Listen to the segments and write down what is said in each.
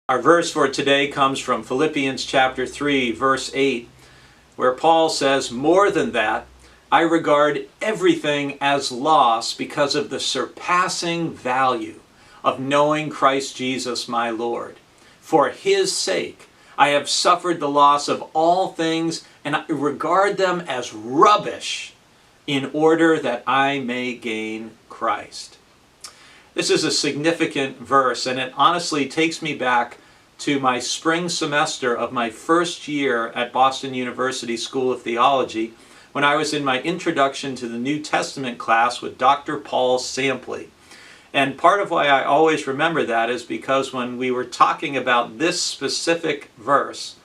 Our verse for today comes from Philippians chapter 3, verse 8, where Paul says, "More than that, I regard everything as loss because of the surpassing value of knowing Christ Jesus my Lord. For his sake, I have suffered the loss of all things, and I regard them as rubbish in order that I may gain Christ." This is a significant verse, and it honestly takes me back to my spring semester of my first year at Boston University School of Theology, when I was in my Introduction to the New Testament class with Dr. Paul Sampley. And part of why I always remember that is because when we were talking about this specific verse,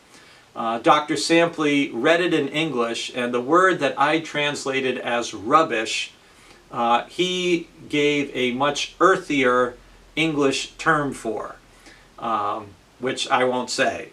Dr. Sampley read it in English, and the word that I translated as rubbish, he gave a much earthier English term for, which I won't say.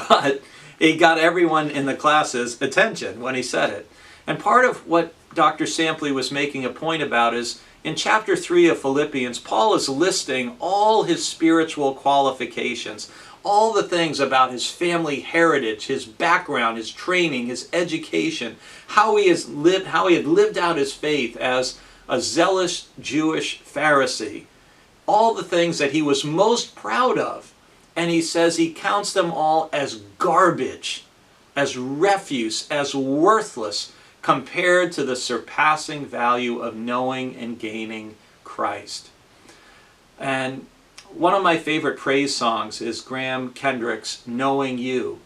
But he got everyone in the class's attention when he said it. And part of what Dr. Sampley was making a point about is in chapter 3 of Philippians, Paul is listing all his spiritual qualifications, all the things about his family heritage, his background, his training, his education, how he had lived out his faith as a zealous Jewish Pharisee, all the things that he was most proud of. And he says he counts them all as garbage, as refuse, as worthless, compared to the surpassing value of knowing and gaining Christ. And one of my favorite praise songs is Graham Kendrick's "Knowing You."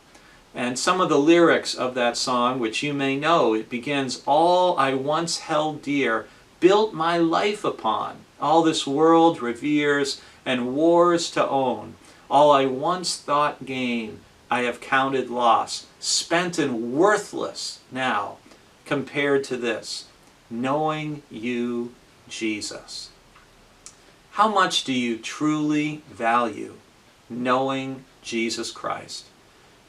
And some of the lyrics of that song, which you may know, it begins, "All I once held dear, built my life upon. All this world reveres and wars to own. All I once thought gain, I have counted loss, spent and worthless now, compared to this, knowing you, Jesus." How much do you truly value knowing Jesus Christ?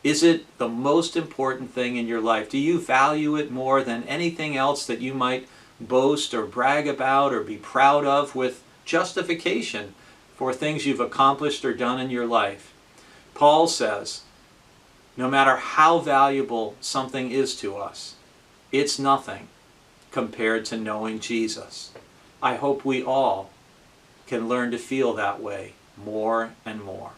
Is it the most important thing in your life? Do you value it more than anything else that you might boast or brag about or be proud of with justification for things you've accomplished or done in your life? Paul says, no matter how valuable something is to us, it's nothing compared to knowing Jesus. I hope we all can learn to feel that way more and more.